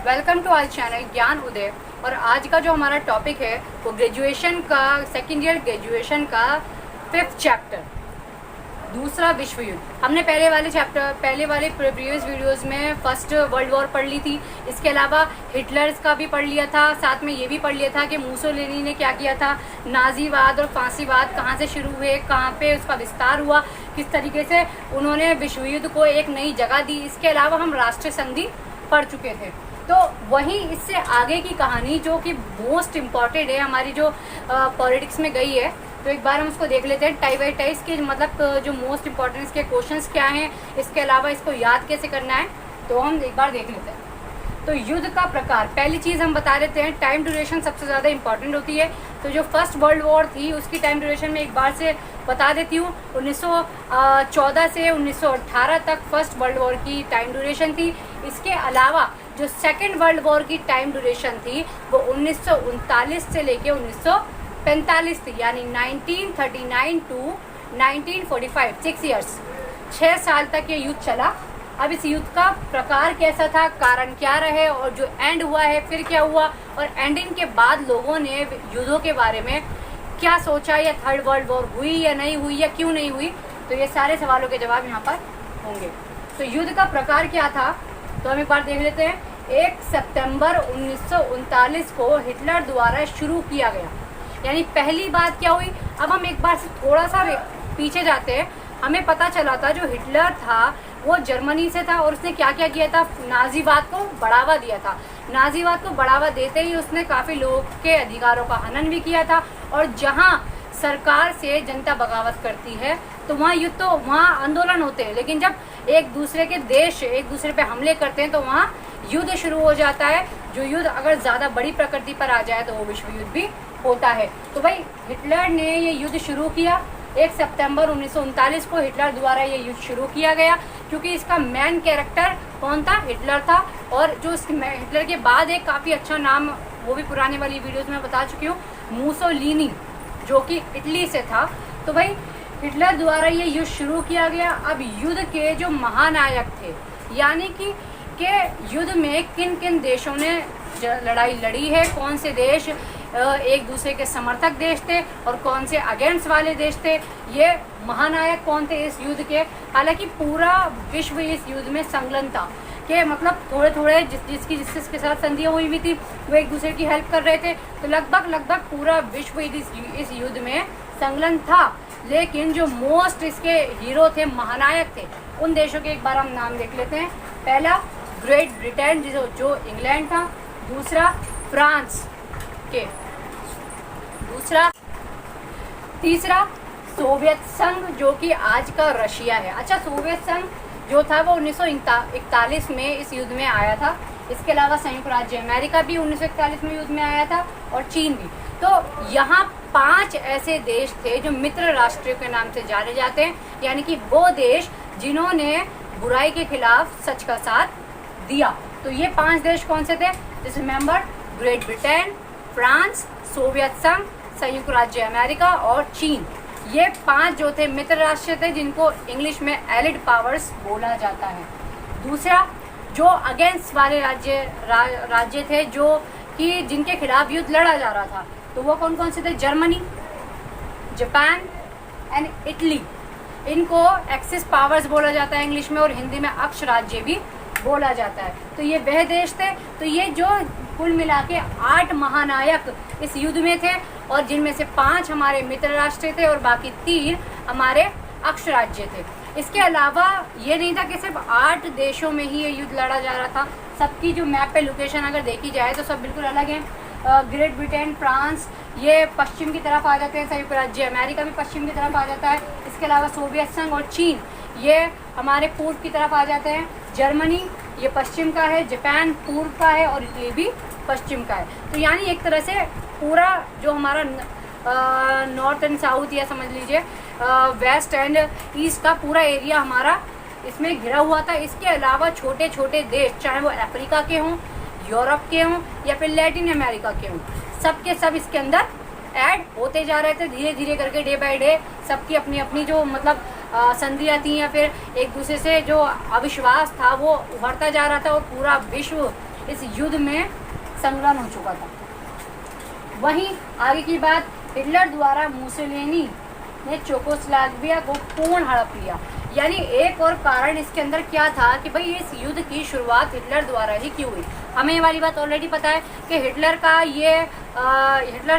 Welcome to our channel ज्ञान उदय। और आज का जो हमारा टॉपिक है वो ग्रेजुएशन का, सेकेंड ईयर ग्रेजुएशन का 5th चैप्टर, दूसरा विश्व युद्ध। हमने पहले वाले प्रीवियस वीडियोस में फर्स्ट वर्ल्ड वॉर पढ़ ली थी। इसके अलावा हिटलर्स का भी पढ़ लिया था, साथ में ये भी पढ़ लिया था कि मुसोलिनी ने क्या किया था, नाजीवाद और फांसीवाद कहाँ से शुरू हुए, कहाँ पे उसका विस्तार हुआ, किस तरीके से उन्होंने विश्व युद्ध को एक नई जगह दी। इसके अलावा हम राष्ट्रीय संधि पढ़ चुके थे। तो वहीं इससे आगे की कहानी जो कि मोस्ट इम्पॉर्टेंट है, हमारी जो पॉलिटिक्स में गई है, तो एक बार हम उसको देख लेते हैं। टाई बाई टाइज के मतलब जो मोस्ट इम्पॉर्टेंट इसके क्वेश्चंस क्या हैं, इसके अलावा इसको याद कैसे करना है, तो हम एक बार देख लेते हैं। तो युद्ध का प्रकार, पहली चीज़ हम बता देते हैं, टाइम ड्यूरेशन सबसे ज़्यादा इंपॉर्टेंट होती है। तो जो फर्स्ट वर्ल्ड वॉर थी उसकी टाइम ड्यूरेशन में एक बार से बता देती हूँ। 1914 से 1918 तक फर्स्ट वर्ल्ड वॉर की टाइम ड्यूरेशन थी। इसके अलावा जो सेकेंड वर्ल्ड वॉर की टाइम ड्यूरेशन थी वो 1939 से लेके 1945 थी, यानी 1939 टू 1945, 6 ईयर्स, 6 साल तक ये युद्ध चला। अब इस युद्ध का प्रकार कैसा था, कारण क्या रहे, और जो एंड हुआ है फिर क्या हुआ, और एंडिंग के बाद लोगों ने युद्धों के बारे में क्या सोचा, या थर्ड वर्ल्ड वॉर हुई या नहीं हुई, या क्यों नहीं हुई, तो ये सारे सवालों के जवाब यहाँ पर होंगे। तो युद्ध का प्रकार क्या था, तो हम एक बार देख लेते हैं। 1 सितंबर 1939 को हिटलर द्वारा शुरू किया गया। यानी पहली बात क्या हुई, अब हम एक बार से थोड़ा सा पीछे जाते हैं। हमें पता चला था जो हिटलर था वो जर्मनी से था, और उसने क्या क्या किया था, नाजीवाद को बढ़ावा दिया था। नाजीवाद को बढ़ावा देते ही उसने काफ़ी लोगों के अधिकारों का हनन भी किया था। और जहाँ सरकार से जनता बगावत करती है तो वहाँ युद्ध, तो वहाँ आंदोलन होते हैं, लेकिन जब एक दूसरे के देश एक दूसरे पे हमले करते हैं तो वहाँ युद्ध शुरू हो जाता है। जो युद्ध अगर ज़्यादा बड़ी प्रकृति पर आ जाए तो वो विश्व युद्ध भी होता है। तो भाई हिटलर ने ये युद्ध शुरू किया। 1 सितंबर 1939 को हिटलर द्वारा ये युद्ध शुरू किया गया, क्योंकि इसका मेन कैरेक्टर कौन था, हिटलर था। और जो हिटलर के बाद एक काफ़ी अच्छा नाम, वो भी पुराने वाली वीडियोस में बता चुकी हूँ, मुसोलिनी, जो कि इटली से था। तो भाई हिटलर द्वारा ये युद्ध शुरू किया गया। अब युद्ध के जो महानायक थे, यानी कि युद्ध में किन किन देशों ने लड़ाई लड़ी है, कौन से देश एक दूसरे के समर्थक देश थे और कौन से अगेंस्ट वाले देश थे, ये महानायक कौन थे इस युद्ध के। हालांकि पूरा विश्व इस युद्ध में संलग्न था, कि मतलब थोड़े थोड़े जिसके साथ संधियाँ हुई भी थी वो एक दूसरे की हेल्प कर रहे थे। तो लगभग पूरा विश्व इस युद्ध में संलग्न था। लेकिन जो मोस्ट इसके हीरो थे, महानायक थे, उन देशों के एक बार हम नाम देख लेते हैं। पहला ग्रेट ब्रिटेन, जो इंग्लैंड था। दूसरा फ्रांस के, तीसरा सोवियत संघ, जो कि आज का रशिया है। अच्छा, सोवियत संघ जो था वो 1941 में इस युद्ध में आया था। इसके अलावा संयुक्त राज्य अमेरिका भी 1941 में युद्ध में आया था, और चीन भी। तो यहाँ 5 ऐसे देश थे जो मित्र राष्ट्रों के नाम से जाने जाते हैं, यानी कि वो देश जिन्होंने बुराई के खिलाफ सच का साथ दिया। तो ये 5 देश कौन से थे, जैसे remember, great Britain, France, Soviet संघ, संयुक्त राज्य अमेरिका और चीन। ये 5 जो थे मित्र राष्ट्र थे, जिनको इंग्लिश में एलिड पावर्स बोला जाता है। दूसरा, जो अगेंस्ट वाले राज्य थे, जो कि जिनके खिलाफ युद्ध लड़ा जा रहा था, तो वो कौन कौन से थे, जर्मनी, जापान एंड इटली। इनको एक्सिस पावर्स बोला जाता है इंग्लिश में, और हिंदी में अक्ष राज्य भी बोला जाता है। तो ये वह देश थे। तो ये जो कुल मिला के 8 महानायक इस युद्ध में थे, और जिनमें से 5 हमारे मित्र राष्ट्र थे और बाकी 3 हमारे अक्ष राज्य थे। इसके अलावा ये नहीं था कि सिर्फ 8 देशों में ही ये युद्ध लड़ा जा रहा था। सबकी जो मैप पे लोकेशन अगर देखी जाए तो सब बिल्कुल अलग हैं। ग्रेट ब्रिटेन, फ्रांस, ये पश्चिम की तरफ आ जाते हैं, संयुक्त राज्य अमेरिका भी पश्चिम की तरफ आ जाता है। इसके अलावा सोवियत संघ और चीन, ये हमारे पूर्व की तरफ आ जाते हैं। जर्मनी ये पश्चिम का है, जापान पूर्व का है, और इटली भी पश्चिम का है। तो यानी एक तरह से पूरा जो हमारा नॉर्थ एंड साउथ, या समझ लीजिए वेस्ट एंड ईस्ट का पूरा एरिया हमारा इसमें घिरा हुआ था। इसके अलावा छोटे छोटे देश, चाहे वो अफ्रीका के हों, यूरोप के हों, या फिर लैटिन अमेरिका के हों, सब के सब इसके अंदर ऐड होते जा रहे थे धीरे धीरे करके, डे बाय डे। सबकी अपनी अपनी जो मतलब संधियाँ थी, या फिर एक दूसरे से जो अविश्वास था वो उभरता जा रहा था, और पूरा विश्व इस युद्ध में संलग्न हो चुका था। वहीं आगे की बात, हिटलर द्वारा मुसोलिनी ने चेकोस्लोवाकिया को पूर्ण हड़प लिया। यानी एक और कारण इसके अंदर क्या था कि भाई इस युद्ध की शुरुआत हिटलर द्वारा ही क्यों हुई। हमें ये वाली बात ऑलरेडी पता है कि हिटलर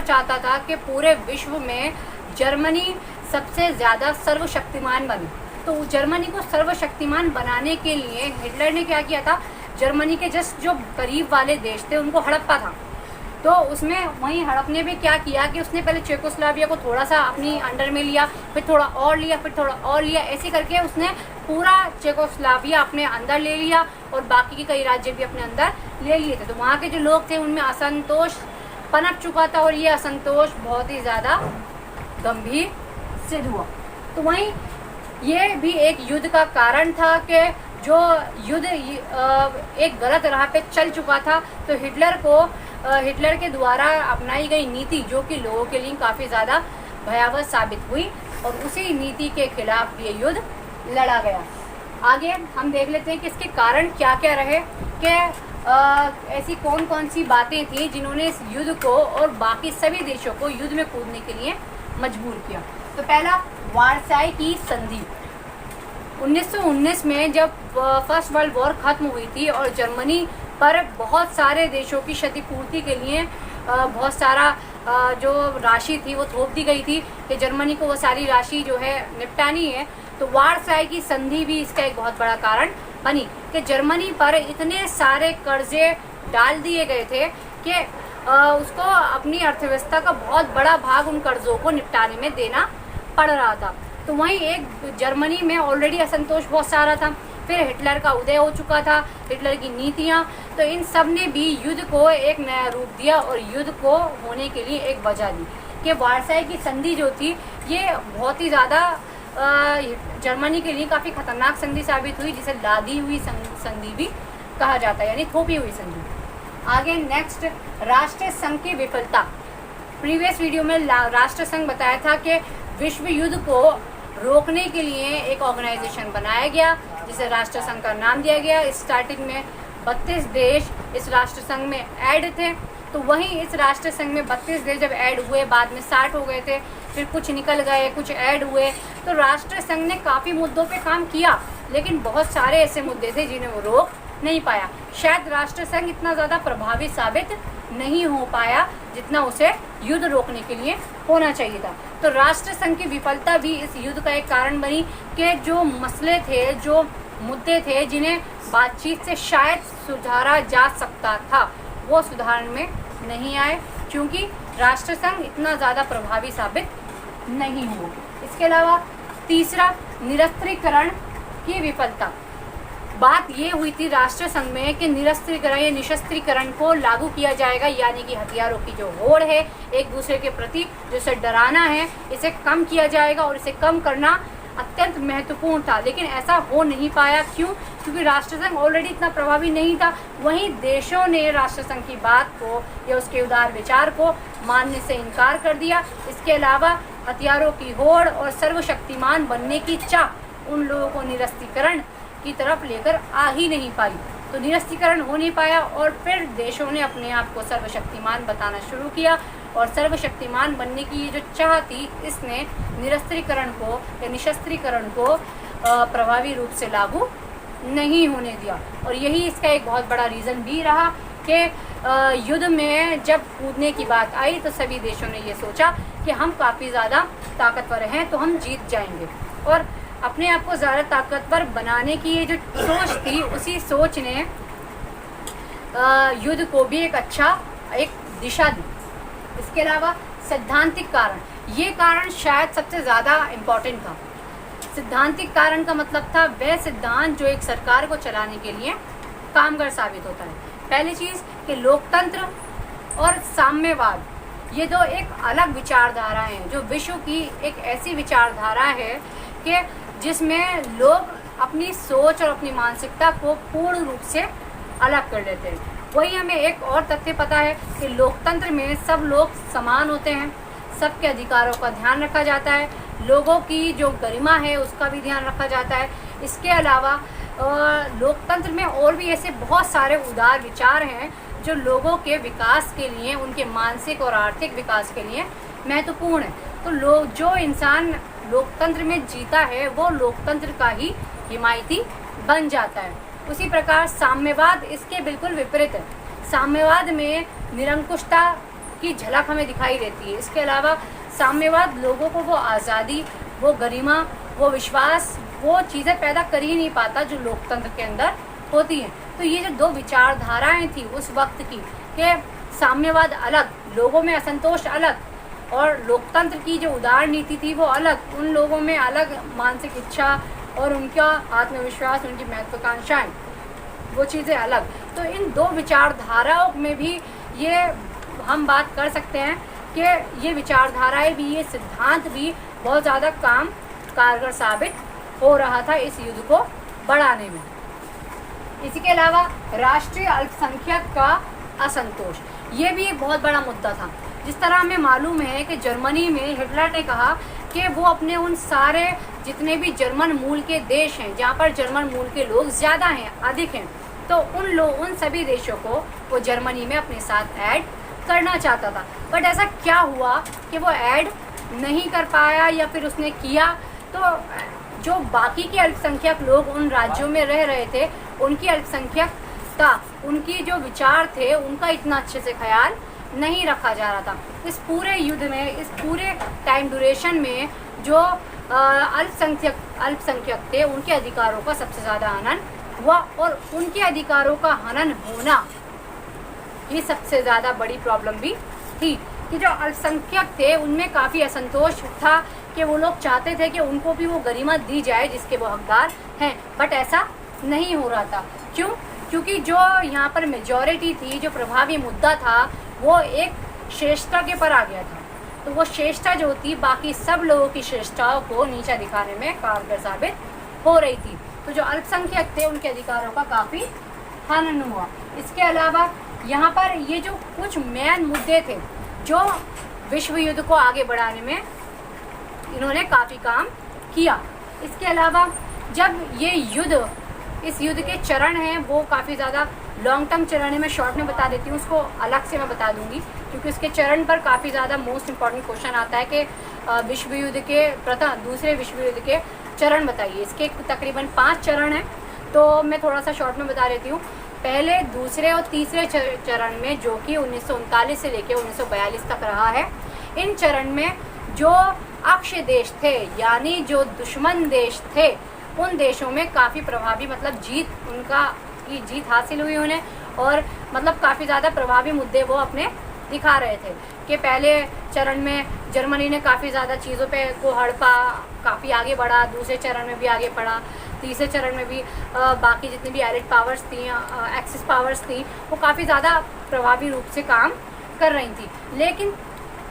चाहता था कि पूरे विश्व में जर्मनी सबसे ज़्यादा सर्वशक्तिमान बने। तो जर्मनी को सर्वशक्तिमान बनाने के लिए हिटलर ने क्या किया था, जर्मनी के जस्ट जो करीब वाले देश थे उनको हड़पा था। तो उसमें वहीं हड़पने में क्या किया कि उसने पहले चेकोस्लोवाकिया को थोड़ा सा अपनी अंडर में लिया, फिर थोड़ा और लिया, फिर थोड़ा और लिया, ऐसे करके उसने पूरा चेकोस्लोवाकिया अपने अंदर ले लिया और बाकी के कई राज्य भी अपने अंदर ले लिए थे। तो वहाँ के जो लोग थे उनमें असंतोष पनप चुका था और ये असंतोष बहुत ही ज़्यादा गंभीर सिद्ध हुआ। तो वहीं ये भी एक युद्ध का कारण था कि जो युद्ध एक गलत राह पे चल चुका था। तो हिटलर के द्वारा अपनाई गई नीति जो कि लोगों के लिए काफ़ी ज़्यादा भयावह साबित हुई और उसी नीति के खिलाफ ये युद्ध लड़ा गया। आगे हम देख लेते हैं कि इसके कारण क्या क्या रहे, कि ऐसी कौन कौन सी बातें थी जिन्होंने इस युद्ध को और बाकी सभी देशों को युद्ध में कूदने के लिए मजबूर किया। तो पहला, वारसाई की संधि। 1919 में जब फर्स्ट वर्ल्ड वॉर खत्म हुई थी और जर्मनी पर बहुत सारे देशों की क्षतिपूर्ति के लिए बहुत सारा जो राशि थी वो थोप दी गई थी कि जर्मनी को वो सारी राशि जो है निपटानी है। तो वारसाई की संधि भी इसका एक बहुत बड़ा कारण बनी कि जर्मनी पर इतने सारे कर्जे डाल दिए गए थे कि उसको अपनी अर्थव्यवस्था का बहुत बड़ा भाग उन कर्जों को निपटाने में देना पड़ रहा था। तो वहीं एक जर्मनी में ऑलरेडी असंतोष बहुत सारा था, फिर हिटलर का उदय हो चुका था, हिटलर की नीतियाँ, तो इन सब ने भी युद्ध को एक नया रूप दिया और युद्ध को होने के लिए एक वजह दी कि वारसाई की संधि जो थी ये बहुत ही ज़्यादा जर्मनी के लिए काफ़ी खतरनाक संधि साबित हुई, जिसे लादी हुई संधि भी कहा जाता है, यानी थोपी हुई संधि। आगे नेक्स्ट, राष्ट्र संघ की विफलता। प्रीवियस वीडियो में राष्ट्र संघ बताया था कि विश्व युद्ध को रोकने के लिए एक ऑर्गेनाइजेशन बनाया गया जिसे राष्ट्र संघ का नाम दिया गया। स्टार्टिंग में 32 देश इस राष्ट्र संघ में ऐड थे। तो वहीं इस राष्ट्र संघ में 32 देश जब ऐड हुए, बाद में 60 हो गए थे, फिर कुछ निकल गए, कुछ ऐड हुए। तो राष्ट्र संघ ने काफ़ी मुद्दों पे काम किया, लेकिन बहुत सारे ऐसे मुद्दे थे जिन्हें वो रोक नहीं पाया। शायद राष्ट्र संघ इतना ज़्यादा प्रभावी साबित नहीं हो पाया जितना उसे युद्ध रोकने के लिए होना चाहिए था। तो राष्ट्र संघ की विफलता भी इस युद्ध का एक कारण बनी कि जो मसले थे, जो मुद्दे थे जिन्हें बातचीत से शायद सुधारा जा सकता था, वो सुधार में नहीं आए क्योंकि राष्ट्र संघ इतना ज़्यादा प्रभावी साबित नहीं हुआ। इसके अलावा तीसरा, निरस्त्रीकरण की विफलता। बात ये हुई थी राष्ट्र संघ में कि निरस्त्रीकरण या निशस्त्रीकरण को लागू किया जाएगा, यानी कि हथियारों की जो होड़ है एक दूसरे के प्रति जो इसे डराना है, इसे कम किया जाएगा और इसे कम करना अत्यंत महत्वपूर्ण था। लेकिन ऐसा हो नहीं पाया। क्यों? क्योंकि राष्ट्रसंघ ऑलरेडी इतना प्रभावी नहीं था। वहीं देशों ने राष्ट्रसंघ की बात को या उसके उदार विचार को मानने से इनकार कर दिया। इसके अलावा हथियारों की होड़ और सर्वशक्तिमान बनने की चाह उन लोगों को निरस्त्रीकरण की तरफ लेकर आ ही नहीं पाई। तो निरस्त्रीकरण हो नहीं पाया और फिर देशों ने अपने आप को सर्वशक्तिमान बताना शुरू किया और सर्वशक्तिमान बनने की ये जो चाह थी, इसने निरस्त्रीकरण को या निशस्त्रीकरण को प्रभावी रूप से लागू नहीं होने दिया। और यही इसका एक बहुत बड़ा रीज़न भी रहा कि युद्ध में जब कूदने की बात आई तो सभी देशों ने ये सोचा कि हम काफ़ी ज़्यादा ताकतवर हैं तो हम जीत जाएंगे, और अपने आप को ज़्यादा ताकतवर बनाने की ये जो सोच थी, उसी सोच ने युद्ध को भी एक दिशा दी। इसके अलावा सैद्धांतिक कारण, ये कारण शायद सबसे ज़्यादा इम्पॉर्टेंट था। सैद्धांतिक कारण का मतलब था वह सिद्धांत जो एक सरकार को चलाने के लिए कामगार साबित होता है। पहली चीज़ कि लोकतंत्र और साम्यवाद, ये दो एक अलग विचारधारा हैं, जो विश्व की एक ऐसी विचारधारा है कि जिसमें लोग अपनी सोच और अपनी मानसिकता को पूर्ण रूप से अलग कर लेते हैं। वही हमें एक और तथ्य पता है कि लोकतंत्र में सब लोग समान होते हैं, सबके अधिकारों का ध्यान रखा जाता है, लोगों की जो गरिमा है उसका भी ध्यान रखा जाता है। इसके अलावा लोकतंत्र में और भी ऐसे बहुत सारे उदार विचार हैं जो लोगों के विकास के लिए, उनके मानसिक और आर्थिक विकास के लिए महत्वपूर्ण है। तो लोग, जो इंसान लोकतंत्र में जीता है वो लोकतंत्र का ही हिमायती बन जाता है। उसी प्रकार साम्यवाद इसके बिल्कुल विपरीत है। साम्यवाद में निरंकुशता की झलक हमें दिखाई देती है। इसके अलावा साम्यवाद लोगों को वो आज़ादी, वो गरिमा, वो विश्वास, वो चीज़ें पैदा कर ही नहीं पाता जो लोकतंत्र के अंदर होती हैं। तो ये जो दो विचारधाराएं थी उस वक्त की, कि साम्यवाद अलग, लोगों में असंतोष अलग, और लोकतंत्र की जो उदार नीति थी वो अलग, उन लोगों में अलग मानसिक इच्छा और उनका आत्मविश्वास, उनकी महत्वाकांक्षाएं, वो चीज़ें अलग। तो इन दो विचारधाराओं में भी ये हम बात कर सकते हैं कि ये विचारधाराएं भी, ये सिद्धांत भी बहुत ज़्यादा कारगर साबित हो रहा था इस युद्ध को बढ़ाने में। इसके अलावा राष्ट्रीय अल्पसंख्यक का असंतोष, ये भी एक बहुत बड़ा मुद्दा था। जिस तरह हमें मालूम है कि जर्मनी में हिटलर ने कहा कि वो अपने उन सारे जितने भी जर्मन मूल के देश हैं, जहाँ पर जर्मन मूल के लोग ज़्यादा हैं, अधिक हैं, तो उन सभी देशों को वो जर्मनी में अपने साथ ऐड करना चाहता था। बट ऐसा क्या हुआ कि वो ऐड नहीं कर पाया, या फिर उसने किया तो जो बाकी के अल्पसंख्यक लोग उन राज्यों में रह रहे थे, उनकी अल्पसंख्यकता, उनकी जो विचार थे, उनका इतना अच्छे से ख्याल नहीं रखा जा रहा था। इस पूरे युद्ध में, इस पूरे टाइम ड्यूरेशन में जो अल्पसंख्यक थे, उनके अधिकारों का सबसे ज़्यादा हनन हुआ, और उनके अधिकारों का हनन होना ये सबसे ज़्यादा बड़ी प्रॉब्लम भी थी कि जो अल्पसंख्यक थे उनमें काफ़ी असंतोष था कि वो लोग चाहते थे कि उनको भी वो गरिमा दी जाए जिसके वो हकदार हैं, बट ऐसा नहीं हो रहा था। क्यों? क्योंकि जो यहाँ पर मेजॉरिटी थी, जो प्रभावी मुद्दा था, वो एक श्रेष्ठता के पर आ गया था। तो वो श्रेष्ठता जो थी, बाकी सब लोगों की श्रेष्ठताओं को नीचा दिखाने में कारगर साबित हो रही थी। तो जो अल्पसंख्यक थे उनके अधिकारों का काफ़ी हनन हुआ। इसके अलावा यहाँ पर ये जो कुछ मेन मुद्दे थे जो विश्व युद्ध को आगे बढ़ाने में इन्होंने काफ़ी काम किया। इसके अलावा जब ये युद्ध, इस युद्ध के चरण हैं वो काफ़ी ज़्यादा लॉन्ग टर्म चरण है, मैं शॉर्ट में बता देती हूँ, उसको अलग से मैं बता दूंगी क्योंकि उसके चरण पर काफ़ी ज़्यादा मोस्ट इम्पॉर्टेंट क्वेश्चन आता है कि विश्व युद्ध के दूसरे विश्व युद्ध के चरण बताइए। इसके तकरीबन 5 चरण हैं, तो मैं थोड़ा सा शॉर्ट में बता देती हूँ। पहले, दूसरे और तीसरे चरण में, जो कि 1939 से लेकर 1942 तक रहा है, इन चरण में जो अक्षय देश थे, यानी जो दुश्मन देश थे, उन देशों में काफ़ी प्रभावी, मतलब जीत हासिल हुई उन्हें, और मतलब काफ़ी ज़्यादा प्रभावी मुद्दे वो अपने दिखा रहे थे कि पहले चरण में जर्मनी ने काफ़ी ज़्यादा चीज़ों पे को हड़पा, काफ़ी आगे बढ़ा, दूसरे चरण में भी आगे बढ़ा, तीसरे चरण में भी बाकी जितनी भी एलिड पावर्स थी, एक्सिस पावर्स थी, वो काफ़ी ज़्यादा प्रभावी रूप से काम कर रही थी। लेकिन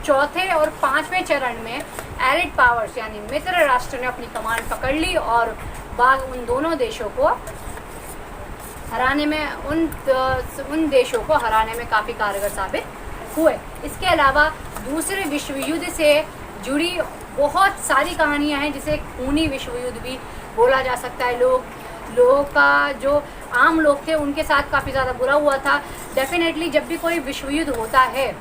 चौथे और 5वें चरण में एलिड पावर्स यानी मित्र राष्ट्र ने अपनी कमान पकड़ ली और उन दोनों देशों को हराने में, उन देशों को हराने में काफ़ी कारगर साबित हुए। इसके अलावा दूसरे विश्व युद्ध से जुड़ी बहुत सारी कहानियां हैं, जिसे खूनी विश्व युद्ध भी बोला जा सकता है। लोगों का जो आम लोग थे उनके साथ काफ़ी ज़्यादा बुरा हुआ था। डेफिनेटली जब भी कोई विश्व युद्ध होता है,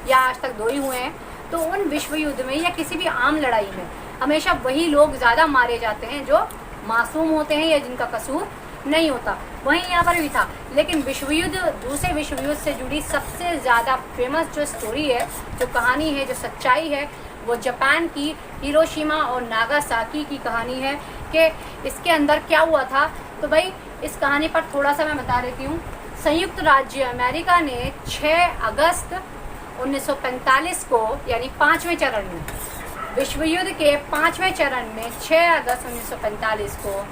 या आज तक 2 ही हुए हैं, तो उन विश्व युद्ध में या किसी भी आम लड़ाई में हमेशा वही लोग ज़्यादा मारे जाते हैं जो मासूम होते हैं या जिनका कसूर नहीं होता। वहीं यहाँ पर भी था। लेकिन विश्व युद्ध, दूसरे विश्व युद्ध से जुड़ी सबसे ज़्यादा फेमस जो स्टोरी है, जो कहानी है, जो सच्चाई है, वो जापान की हिरोशिमा और नागासाकी की कहानी है कि इसके अंदर क्या हुआ था। तो भाई इस कहानी पर थोड़ा सा मैं बता देती हूँ। संयुक्त राज्य अमेरिका ने 6 अगस्त 1945 को, यानी 5वें चरण में, विश्व युद्ध के 5वें चरण में 6 अगस्त 1945 को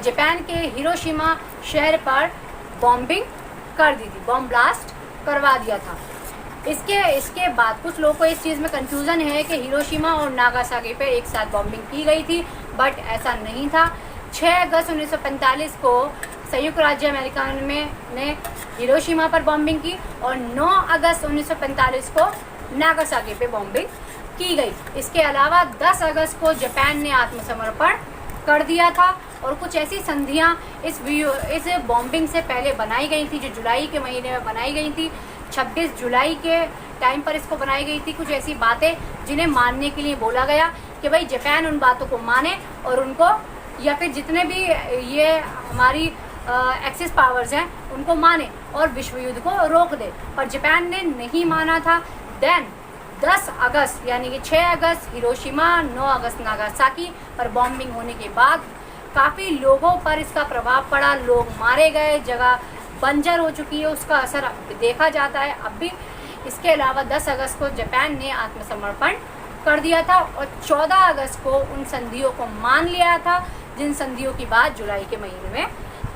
जापान के हिरोशिमा शहर पर बॉम्बिंग कर दी थी, बॉम्ब ब्लास्ट करवा दिया था। इसके बाद कुछ लोगों को इस चीज़ में कंफ्यूजन है कि हिरोशिमा और नागासाकी पे एक साथ बॉम्बिंग की गई थी, बट ऐसा नहीं था। 6 अगस्त 1945 को संयुक्त राज्य अमेरिका ने हिरोशिमा पर बॉम्बिंग की और 9 अगस्त 1945 को नागासाकी पे बॉम्बिंग की गई। इसके अलावा 10 अगस्त को जापान ने आत्मसमर्पण कर दिया था और कुछ ऐसी संधियां इस बॉम्बिंग से पहले बनाई गई थी, जो जुलाई के महीने में बनाई गई थी। 26 जुलाई के टाइम पर इसको बनाई गई थी। कुछ ऐसी बातें जिन्हें मानने के लिए बोला गया कि भाई जापान उन बातों को माने और उनको, या फिर जितने भी ये हमारी एक्सिस पावर्स हैं उनको माने और विश्व युद्ध को रोक दे, पर जापान ने नहीं माना था। देन 10 अगस्त यानी कि 6 अगस्त हिरोशिमा, 9 अगस्त नागासाकी पर बॉम्बिंग होने के बाद काफ़ी लोगों पर इसका प्रभाव पड़ा, लोग मारे गए, जगह बंजर हो चुकी है, उसका असर देखा जाता है अब भी। इसके अलावा 10 अगस्त को जापान ने आत्मसमर्पण कर दिया था और 14 अगस्त को उन संधियों को मान लिया था जिन संधियों की बात जुलाई के महीने में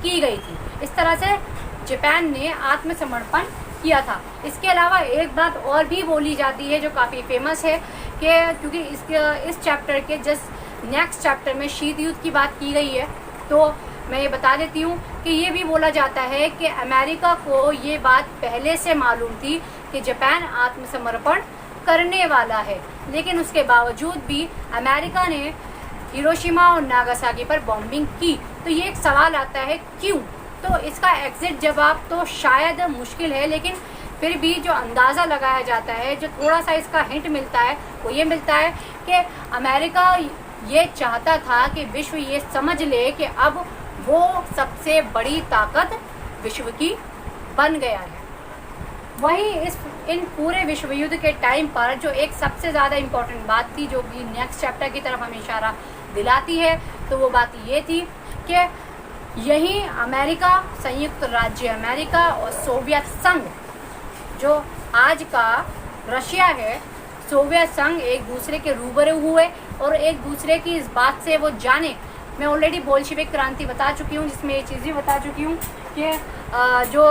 की गई थी। इस तरह से जापान ने आत्मसमर्पण किया था। इसके अलावा एक बात और भी बोली जाती है जो काफ़ी फेमस है कि क्योंकि इस चैप्टर के जस्ट नेक्स्ट चैप्टर में शीत युद्ध की बात की गई है, तो मैं ये बता देती हूँ कि ये भी बोला जाता है कि अमेरिका को ये बात पहले से मालूम थी कि जापान आत्मसमर्पण करने वाला है, लेकिन उसके बावजूद भी अमेरिका ने हिरोशिमा और नागासाकी पर बॉम्बिंग की। तो ये एक सवाल आता है क्यों? तो इसका एग्जैक्ट जवाब तो शायद मुश्किल है, लेकिन फिर भी जो अंदाज़ा लगाया जाता है, जो थोड़ा सा इसका हिंट मिलता है, वो ये मिलता है कि अमेरिका ये चाहता था कि विश्व ये समझ ले कि अब वो सबसे बड़ी ताकत विश्व की बन गया है। वहीं इन पूरे विश्व युद्ध के टाइम पर जो एक सबसे ज़्यादा इम्पोर्टेंट बात थी, जो भी नेक्स्ट चैप्टर की तरफ हमें इशारा दिलाती है, तो वो बात ये थी कि यही अमेरिका, संयुक्त राज्य अमेरिका और सोवियत संघ, जो आज का रशिया है, सोवियत संघ एक दूसरे के रूबरू हुए और एक दूसरे की इस बात से वो जाने। मैं ऑलरेडी बोल्शेविक क्रांति बता चुकी हूँ, जिसमें ये चीज़ भी बता चुकी हूँ कि जो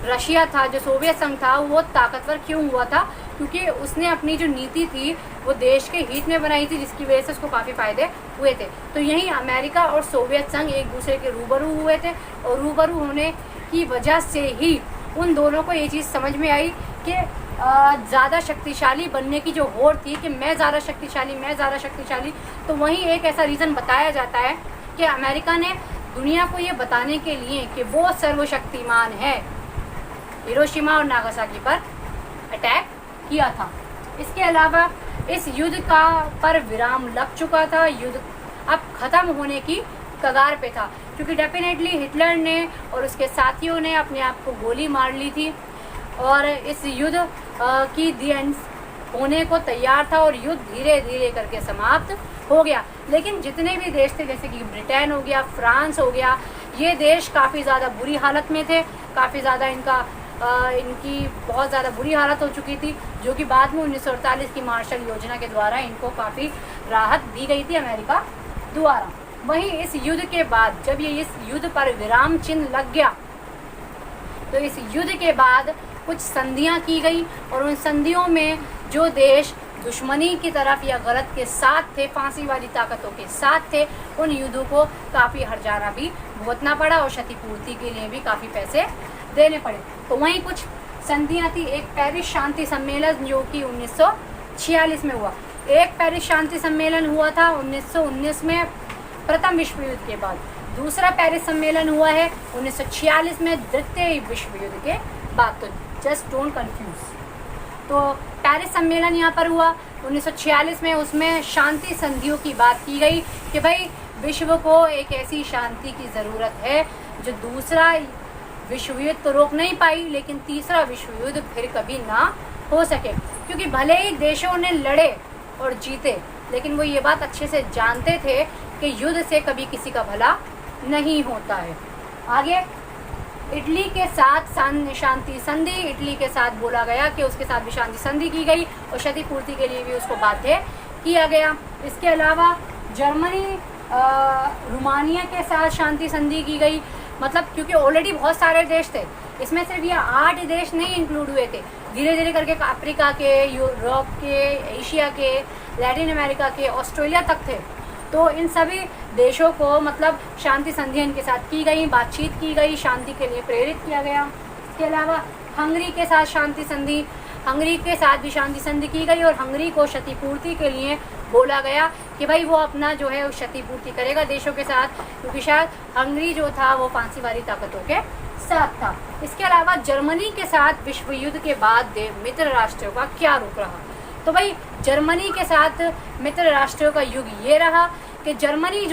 रशिया था, जो सोवियत संघ था, वो ताकतवर क्यों हुआ था, क्योंकि उसने अपनी जो नीति थी वो देश के हित में बनाई थी, जिसकी वजह से उसको काफ़ी फायदे हुए थे। तो यहीं अमेरिका और सोवियत संघ एक दूसरे के रूबरू हुए थे और रूबरू होने की वजह से ही उन दोनों को ये चीज़ समझ में आई कि ज़्यादा शक्तिशाली बनने की जो होड़ थी कि मैं ज़्यादा शक्तिशाली, तो वहीं एक ऐसा रीज़न बताया जाता है कि अमेरिका ने दुनिया को ये बताने के लिए कि वो सर्वशक्तिमान है, हिरोशिमा और नागासाकी पर अटैक किया था। इसके अलावा इस युद्ध का पर विराम लग चुका था, युद्ध अब ख़त्म होने की कगार पे था, क्योंकि डेफिनेटली हिटलर ने और उसके साथियों ने अपने आप को गोली मार ली थी और इस युद्ध की दी एंड होने को तैयार था और युद्ध धीरे धीरे करके समाप्त हो गया। लेकिन जितने भी देश थे, जैसे कि ब्रिटेन हो गया, फ्रांस हो गया, ये देश काफ़ी ज़्यादा बुरी हालत में थे, काफ़ी ज़्यादा इनकी बहुत ज़्यादा बुरी हालत हो चुकी थी, जो कि बाद में 1948 की मार्शल योजना के द्वारा इनको काफ़ी राहत दी गई थी अमेरिका द्वारा। वहीं इस युद्ध के बाद जब ये इस युद्ध पर विराम चिन्ह लग गया, तो इस युद्ध के बाद कुछ संधियां की गई और उन संधियों में जो देश दुश्मनी की तरफ या गलत के साथ थे, फांसी वाली ताकतों के साथ थे, उन युद्धों को काफ़ी हर्जाना भी भुगतना पड़ा और क्षतिपूर्ति के लिए भी काफ़ी पैसे देने पड़े। तो वहीं कुछ संधियां थी। एक पेरिस शांति सम्मेलन जो कि 1946 में हुआ। एक पेरिस शांति सम्मेलन हुआ था 1919 में प्रथम विश्व युद्ध के बाद। दूसरा पेरिस सम्मेलन हुआ है 1946 में द्वितीय विश्व युद्ध के बाद। तो जस्ट डोंट कंफ्यूज। तो पेरिस सम्मेलन यहाँ पर हुआ 1946 में, उसमें शांति संधियों की बात की गई कि भाई विश्व को एक ऐसी शांति की ज़रूरत है जो दूसरा विश्व युद्ध तो रोक नहीं पाई, लेकिन तीसरा विश्व युद्ध फिर कभी ना हो सके, क्योंकि भले ही देशों ने लड़े और जीते, लेकिन वो ये बात अच्छे से जानते थे कि युद्ध से कभी किसी का भला नहीं होता है। आगे इटली के साथ शांति संधि, इटली के साथ बोला गया कि उसके साथ भी शांति संधि की गई और क्षतिपूर्ति के लिए भी उसको बाध्य किया गया। इसके अलावा जर्मनी रोमानिया के साथ शांति संधि की गई, मतलब क्योंकि ऑलरेडी बहुत सारे देश थे, इसमें सिर्फ ये 8 देश नहीं इंक्लूड हुए थे, धीरे धीरे करके अफ्रीका के, यूरोप के, एशिया के, लैटिन अमेरिका के, ऑस्ट्रेलिया तक थे। तो इन सभी देशों को मतलब शांति संधि इनके साथ की गई, बातचीत की गई, शांति के लिए प्रेरित किया गया। इसके अलावा हंगरी के साथ शांति संधि, हंगरी के साथ भी शांति संधि की गई और हंगरी को क्षतिपूर्ति के लिए बोला गया कि भाई वो अपना जो है क्षतिपूर्ति करेगा देशों के साथ, क्योंकि शायद हंगरी जो था वो फांसी वाली ताकतों के साथ था। इसके अलावा जर्मनी के साथ विश्व युद्ध के बाद मित्र राष्ट्रों का क्या रुख रहा? तो भाई जर्मनी के साथ मित्र राष्ट्रों का युग ये रहा कि जर्मनी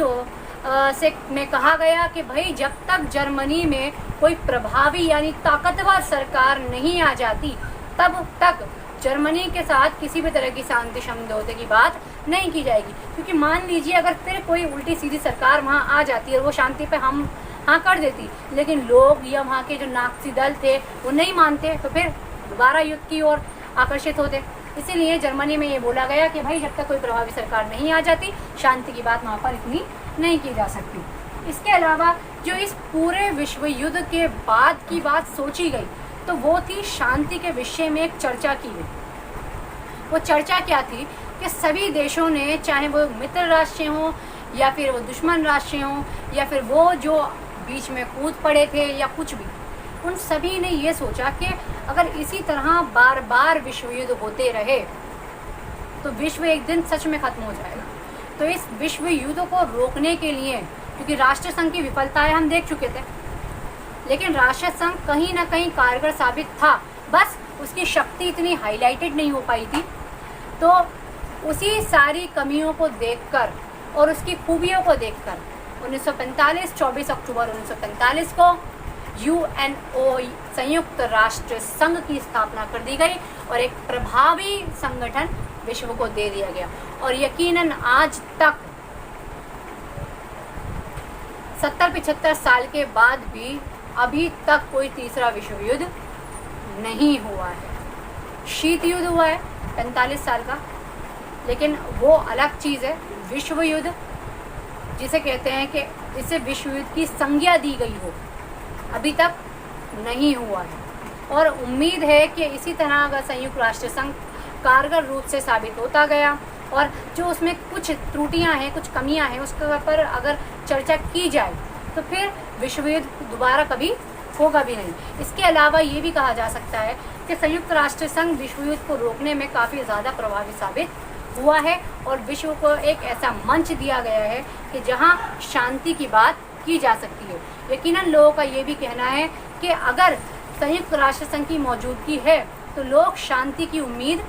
में कहा गया कि भाई जब तक जर्मनी में कोई प्रभावी यानी ताकतवर सरकार नहीं आ जाती तब तक जर्मनी के साथ किसी भी तरह की शांति समझौते की बात नहीं की जाएगी। क्योंकि मान लीजिए अगर फिर कोई उल्टी सीधी सरकार वहाँ आ जाती और वो शांति पे हम हाँ कर देती, लेकिन लोग या वहाँ के जो नाज़ी दल थे वो नहीं मानते, तो फिर दोबारा युद्ध की ओर आकर्षित होते। इसीलिए जर्मनी में ये बोला गया कि भाई जब तक कोई प्रभावी सरकार नहीं आ जाती शांति की बात वहाँ पर इतनी नहीं की जा सकती। इसके अलावा जो इस पूरे विश्व युद्ध के बाद की बात सोची गई तो वो थी शांति के विषय में एक चर्चा की गई। वो चर्चा क्या थी कि सभी देशों ने, चाहे वो मित्र राष्ट्र हों या फिर वो दुश्मन राष्ट्र हों या फिर वो जो बीच में कूद पड़े थे या कुछ भी, उन सभी ने ये सोचा कि अगर इसी तरह बार बार विश्व युद्ध होते रहे तो विश्व एक दिन सच में खत्म हो जाएगा। तो इस विश्व युद्ध को रोकने के लिए, क्योंकि राष्ट्र संघ की विफलताएं हम देख चुके थे, लेकिन राष्ट्र संघ कहीं ना कहीं कारगर साबित था, बस उसकी शक्ति इतनी हाईलाइटेड नहीं हो पाई थी। तो उसी सारी कमियों को देखकर और उसकी खूबियों को देखकर 1945 24 अक्टूबर 1945 को UNO संयुक्त राष्ट्र संघ की स्थापना कर दी गई और एक प्रभावी संगठन विश्व को दे दिया गया। और यकीनन आज तक 70-75 साल के बाद भी अभी तक कोई तीसरा विश्व युद्ध नहीं हुआ है। शीत युद्ध हुआ है 45 साल का, लेकिन वो अलग चीज़ है। विश्व युद्ध जिसे कहते हैं कि इसे विश्व युद्ध की संज्ञा दी गई हो, अभी तक नहीं हुआ है। और उम्मीद है कि इसी तरह अगर संयुक्त राष्ट्र संघ कारगर रूप से साबित होता गया और जो उसमें कुछ त्रुटियां हैं, कुछ कमियां हैं, उसके पर अगर चर्चा की जाए तो फिर विश्व युद्ध दोबारा कभी होगा भी नहीं। इसके अलावा ये भी कहा जा सकता है कि संयुक्त राष्ट्र संघ विश्व युद्ध को रोकने में काफ़ी ज़्यादा प्रभावी साबित हुआ है और विश्व को एक ऐसा मंच दिया गया है कि जहां शांति की बात की जा सकती है। यकीनन लोगों का ये भी कहना है कि अगर संयुक्त राष्ट्र संघ की मौजूदगी है तो लोग शांति की उम्मीद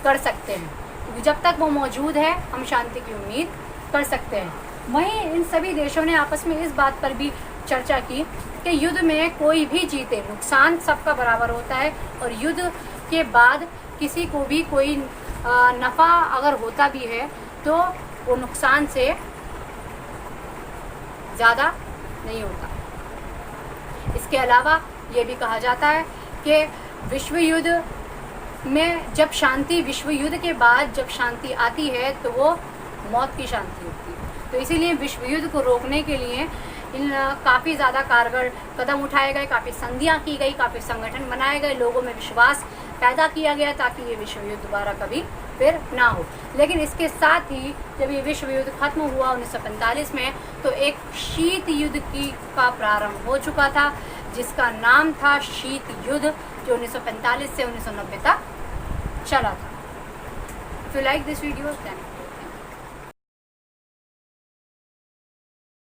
कर सकते हैं, क्योंकि जब तक वो मौजूद है हम शांति की उम्मीद कर सकते हैं। वहीं इन सभी देशों ने आपस में इस बात पर भी चर्चा की कि युद्ध में कोई भी जीते, नुकसान सबका बराबर होता है और युद्ध के बाद किसी को भी कोई नफ़ा अगर होता भी है तो वो नुकसान से ज़्यादा नहीं होता। इसके अलावा ये भी कहा जाता है कि विश्व युद्ध में जब शांति, विश्व युद्ध के बाद जब शांति आती है तो वो मौत की शांति होती है। तो इसीलिए विश्व युद्ध को रोकने के लिए काफ़ी ज़्यादा कारगर कदम उठाए गए, काफ़ी संधियाँ की गई, काफ़ी संगठन बनाए गए, लोगों में विश्वास पैदा किया गया ताकि ये विश्व युद्ध दोबारा कभी फिर ना हो। लेकिन इसके साथ ही जब ये विश्व युद्ध खत्म हुआ 1945 में तो एक शीत युद्ध का प्रारंभ हो चुका था जिसका नाम था शीत युद्ध, जो 1945 से 1990 तक चला था। If you like this video, then